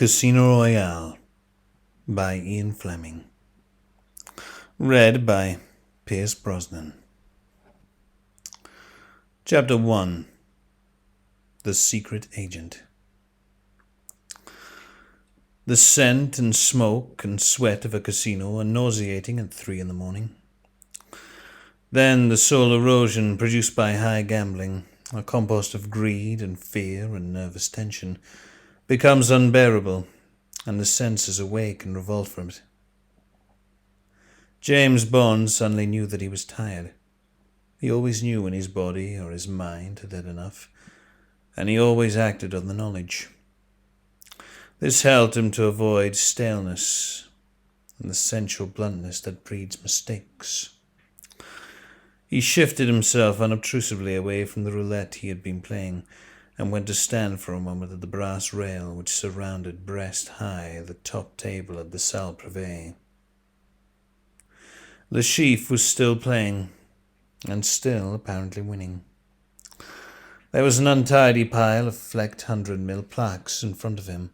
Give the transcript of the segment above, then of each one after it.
Casino Royale by Ian Fleming. Read by Brosnan. Chapter 1. The Secret Agent. The scent and smoke and sweat of a casino are nauseating at 3 a.m. Then the soul erosion produced by high gambling, a compost of greed and fear and nervous tension, becomes unbearable, and the senses awake and revolt from it. James Bond suddenly knew that he was tired. He always knew when his body or his mind had had enough, and he always acted on the knowledge. This helped him to avoid staleness and the sensual bluntness that breeds mistakes. He shifted himself unobtrusively away from the roulette he had been playing, and went to stand for a moment at the brass rail which surrounded breast-high the top table of the salle privé. Le Chiffre was still playing, and still apparently winning. There was an untidy pile of flecked 100 mil plaques in front of him.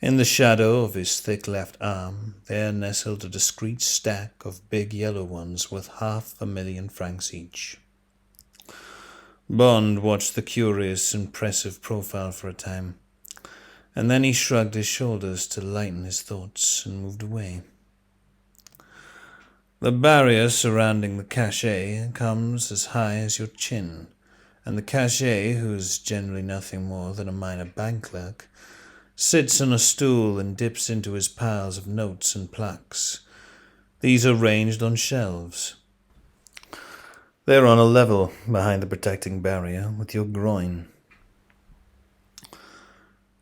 In the shadow of his thick left arm there nestled a discreet stack of big yellow ones worth 500,000 francs each. Bond watched the curious, impressive profile for a time, and then he shrugged his shoulders to lighten his thoughts and moved away. The barrier surrounding the cachet comes as high as your chin, and the cachet, who is generally nothing more than a minor bank clerk, sits on a stool and dips into his piles of notes and plaques. These are ranged on shelves. They're on a level behind the protecting barrier with your groin.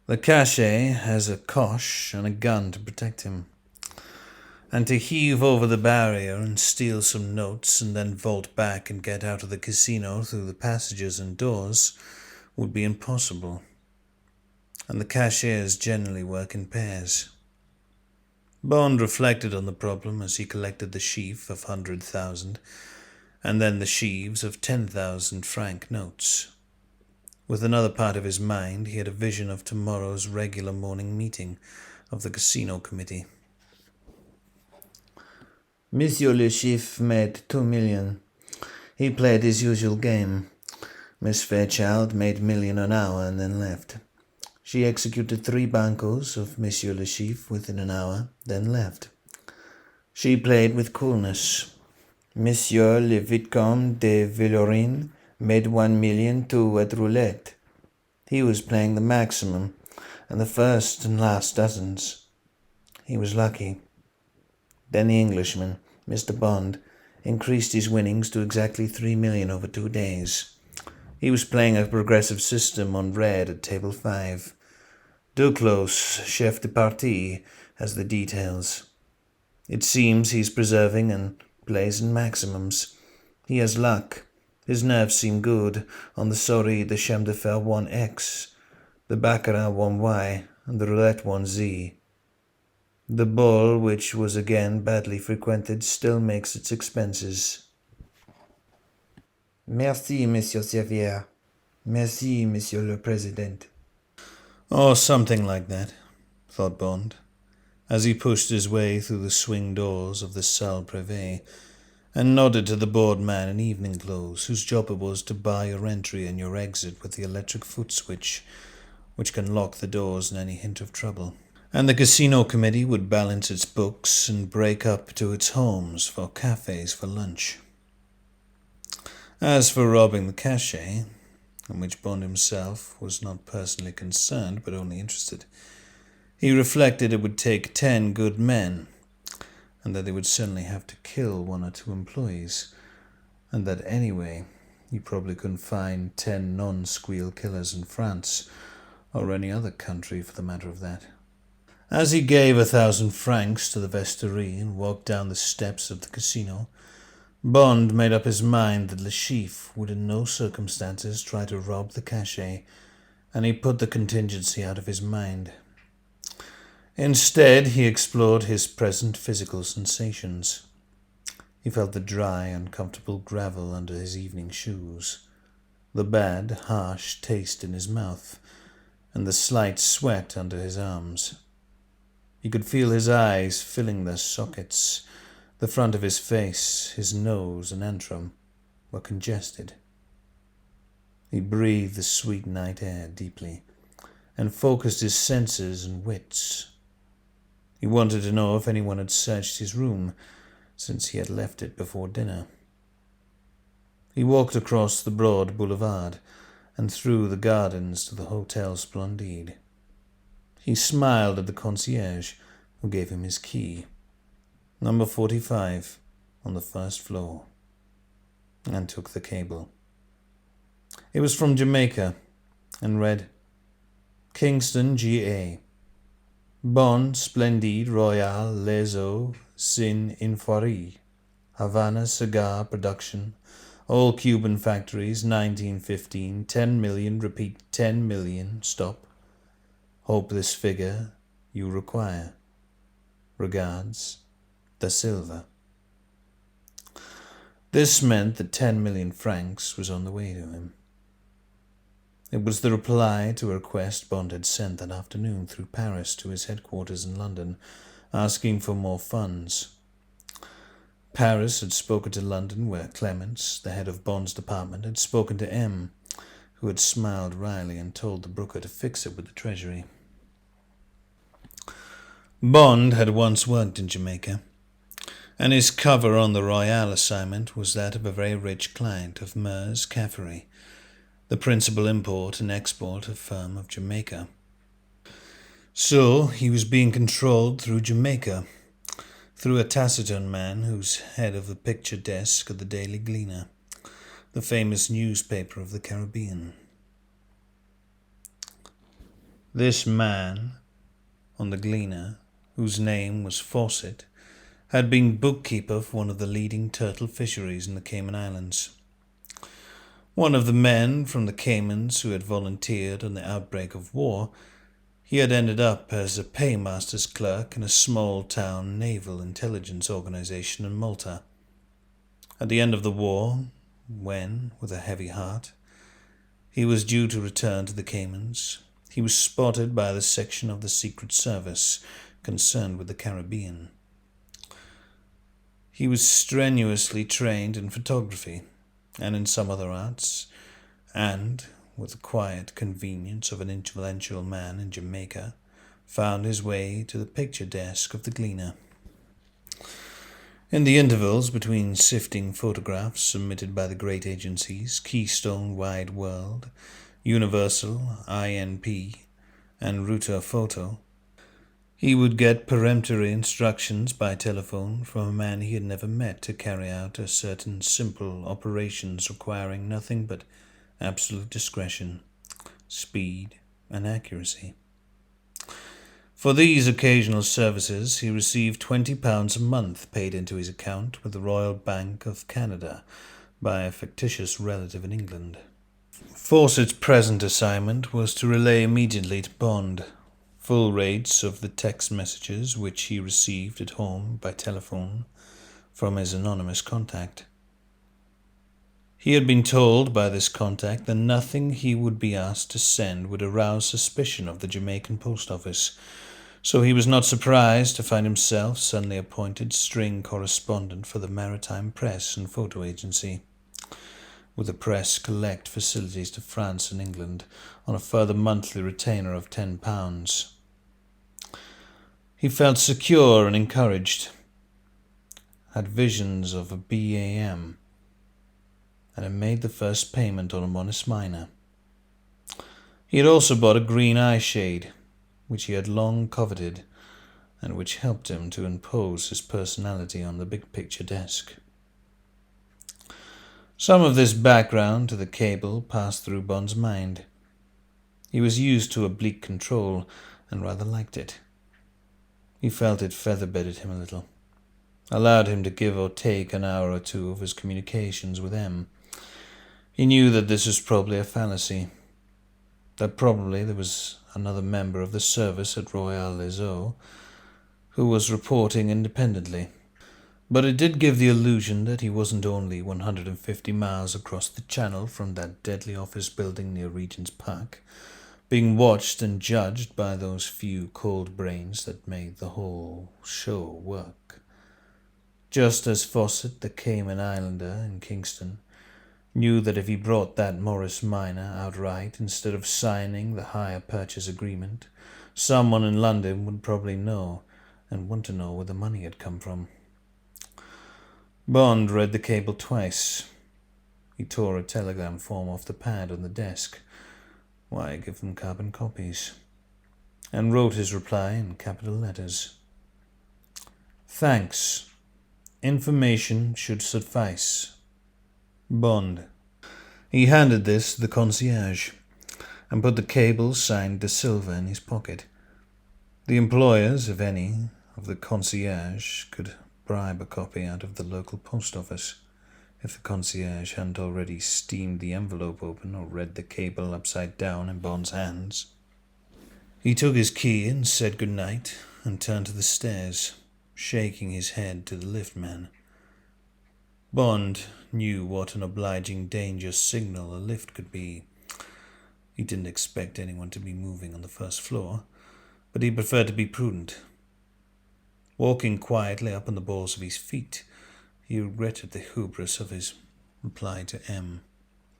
The cachet has a coche and a gun to protect him, and to heave over the barrier and steal some notes and then vault back and get out of the casino through the passages and doors would be impossible, and the cashiers generally work in pairs. Bond reflected on the problem as he collected the sheaf of 100,000 and then the sheaves of 10,000 franc notes. With another part of his mind, he had a vision of tomorrow's regular morning meeting of the casino committee. Monsieur Le Chiffre made 2 million. He played his usual game. Miss Fairchild made 1,000,000 an hour and then left. She executed 3 bancos of Monsieur Le Chiffre within an hour, then left. She played with coolness. Monsieur le Vicomte de Villeroy made 1,000,000 too at roulette. He was playing the maximum, and the first and last dozens. He was lucky. Then the Englishman, Mr. Bond, increased his winnings to exactly 3 million over 2 days. He was playing a progressive system on red at table 5. Duclos, chef de partie, has the details. It seems he's preserving and plays in maximums. He has luck. His nerves seem good on the Souris de Chemin de Fer 1X, the Baccarat 1Y, and the Roulette 1Z. The ball, which was again badly frequented, still makes its expenses. Merci, Monsieur Xavier. Merci, Monsieur le Président. Or something like that, thought Bond, as he pushed his way through the swing doors of the salle privé and nodded to the bored man in evening clothes, whose job it was to bar your entry and your exit with the electric foot switch, which can lock the doors in any hint of trouble. And the casino committee would balance its books and break up to its homes for cafes for lunch. As for robbing the cachet, in which Bond himself was not personally concerned but only interested, he reflected it would take 10 good men, and that they would certainly have to kill 1 or 2 employees, and that anyway you probably couldn't find 10 non-squeal killers in France, or any other country for the matter of that. As he gave 1,000 francs to the Vesterie and walked down the steps of the casino, Bond made up his mind that Le Chiffre would in no circumstances try to rob the cachet, and he put the contingency out of his mind. Instead, he explored his present physical sensations. He felt the dry, uncomfortable gravel under his evening shoes, the bad, harsh taste in his mouth, and the slight sweat under his arms. He could feel his eyes filling their sockets. The front of his face, his nose and antrum were congested. He breathed the sweet night air deeply and focused his senses and wits. He wanted to know if anyone had searched his room since he had left it before dinner. He walked across the broad boulevard and through the gardens to the Hotel Splendide. He smiled at the concierge, who gave him his key. Number 45, on the first floor, and took the cable. It was from Jamaica, and read, Kingston, GA. Bon Splendide Royale Les Eaux Sin Infori. Havana Cigar Production. All Cuban factories, 1915. 10 million, repeat, 10 million. Stop. Hope this figure you require. Regards, Da Silva. This meant that 10 million francs was on the way to him. It was the reply to a request Bond had sent that afternoon through Paris to his headquarters in London, asking for more funds. Paris had spoken to London, where Clements, the head of Bond's department, had spoken to M, who had smiled wryly and told the broker to fix it with the Treasury. Bond had once worked in Jamaica, and his cover on the Royale assignment was that of a very rich client of Mers Caffery, the principal import and export firm of Jamaica. So he was being controlled through Jamaica, through a taciturn man who's head of the picture desk of the Daily Gleaner, the famous newspaper of the Caribbean. This man on the Gleaner, whose name was Fawcett, had been bookkeeper for one of the leading turtle fisheries in the Cayman Islands. One of the men from the Caymans who had volunteered on the outbreak of war, he had ended up as a paymaster's clerk in a small-town naval intelligence organization in Malta. At the end of the war, when, with a heavy heart, he was due to return to the Caymans, he was spotted by the section of the Secret Service concerned with the Caribbean. He was strenuously trained in photography and in some other arts, and, with the quiet convenience of an influential man in Jamaica, found his way to the picture desk of the Gleaner. In the intervals between sifting photographs submitted by the great agencies Keystone Wide World, Universal, INP, and Ruta Photo, he would get peremptory instructions by telephone from a man he had never met to carry out a certain simple operations requiring nothing but absolute discretion, speed, and accuracy. For these occasional services, he received £20 a month paid into his account with the Royal Bank of Canada by a fictitious relative in England. Fawcett's present assignment was to relay immediately to Bond full rates of the text messages which he received at home by telephone from his anonymous contact. He had been told by this contact that nothing he would be asked to send would arouse suspicion of the Jamaican post office, so he was not surprised to find himself suddenly appointed string correspondent for the Maritime Press and Photo Agency, with the press collect facilities to France and England on a further monthly retainer of £10. He felt secure and encouraged, had visions of a BAM, and had made the first payment on a Monis Minor. He had also bought a green eye shade, which he had long coveted, and which helped him to impose his personality on the big picture desk. Some of this background to the cable passed through Bond's mind. He was used to oblique control and rather liked it. He felt it feather-bedded him a little, allowed him to give or take an hour or two of his communications with M. He knew that this was probably a fallacy, that probably there was another member of the service at Royale Les Eaux who was reporting independently, but it did give the illusion that he wasn't only 150 miles across the channel from that deadly office building near Regent's Park, being watched and judged by those few cold brains that made the whole show work. Just as Fawcett, the Cayman Islander in Kingston, knew that if he brought that Morris miner outright instead of signing the hire purchase agreement, someone in London would probably know and want to know where the money had come from. Bond read the cable twice. He tore a telegram form off the pad on the desk. Why give them carbon copies? And wrote his reply in capital letters. Thanks. Information should suffice. Bond. He handed this to the concierge and put the cable signed De Silva in his pocket. The employers, if any, of the concierge could bribe a copy out of the local post office, if the concierge hadn't already steamed the envelope open or read the cable upside down in Bond's hands. He took his key and said good night and turned to the stairs, shaking his head to the liftman. Bond knew what an obliging danger signal a lift could be. He didn't expect anyone to be moving on the first floor, but he preferred to be prudent. Walking quietly up on the balls of his feet, he regretted the hubris of his reply to M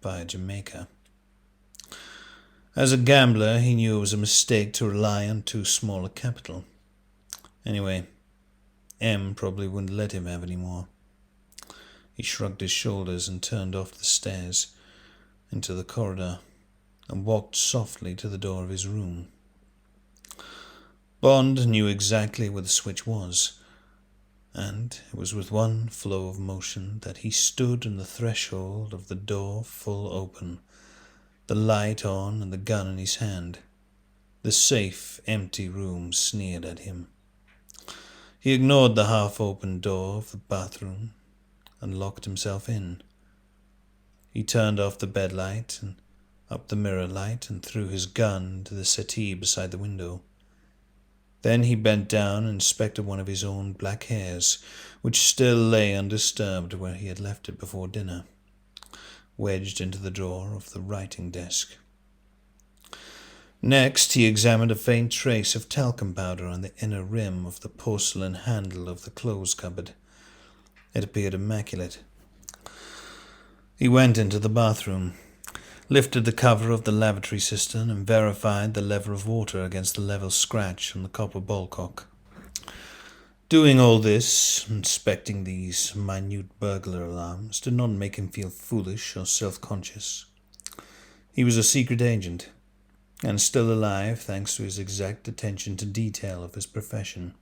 via Jamaica. As a gambler, he knew it was a mistake to rely on too small a capital. Anyway, M probably wouldn't let him have any more. He shrugged his shoulders and turned off the stairs into the corridor and walked softly to the door of his room. Bond knew exactly where the switch was, and it was with one flow of motion that he stood on the threshold of the door full open, the light on and the gun in his hand. The safe, empty room sneered at him. He ignored the half-open door of the bathroom and locked himself in. He turned off the bed light and up the mirror light and threw his gun into the settee beside the window. Then he bent down and inspected one of his own black hairs, which still lay undisturbed where he had left it before dinner, wedged into the drawer of the writing desk. Next, he examined a faint trace of talcum powder on the inner rim of the porcelain handle of the clothes cupboard. It appeared immaculate. He went into the bathroom, lifted the cover of the lavatory cistern, and verified the level of water against the level scratch on the copper ballcock. Doing all this, inspecting these minute burglar alarms, did not make him feel foolish or self-conscious. He was a secret agent, and still alive thanks to his exact attention to detail of his profession.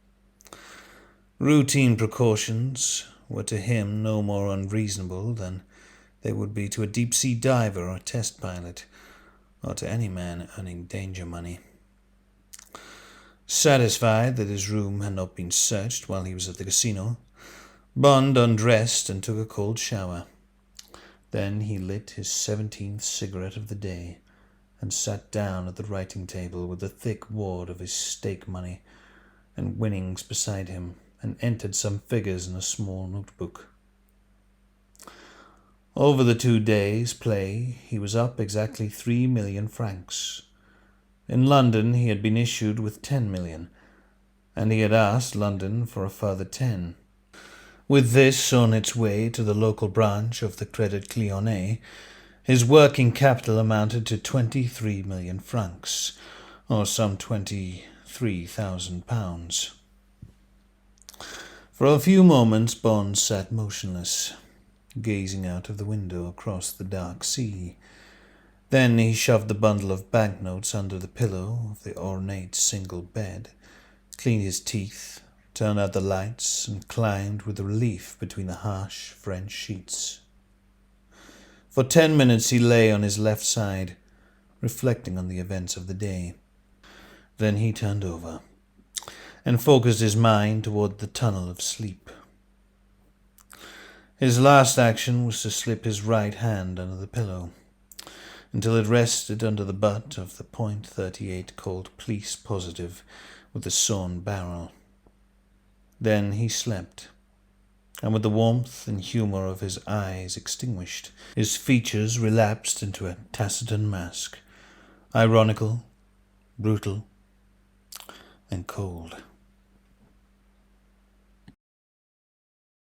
Routine precautions were to him no more unreasonable than they would be to a deep-sea diver or test pilot, or to any man earning danger money. Satisfied that his room had not been searched while he was at the casino, Bond undressed and took a cold shower. Then he lit his 17th cigarette of the day and sat down at the writing table with the thick wad of his stake money and winnings beside him, and entered some figures in a small notebook. Over the 2 days' play, he was up exactly 3 million francs. In London, he had been issued with 10 million, and he had asked London for a further 10. With this on its way to the local branch of the Credit Lyonnais, his working capital amounted to 23 million francs, or some £23,000. For a few moments Bond sat motionless, gazing out of the window across the dark sea. Then he shoved the bundle of banknotes under the pillow of the ornate single bed, cleaned his teeth, turned out the lights, and climbed with relief between the harsh French sheets. For 10 minutes he lay on his left side, reflecting on the events of the day. Then he turned over and focused his mind toward the tunnel of sleep. His last action was to slip his right hand under the pillow until it rested under the butt of the .38 Colt Police Positive with the sawn barrel. Then he slept, and with the warmth and humor of his eyes extinguished, his features relapsed into a taciturn mask, ironical brutal, and cold.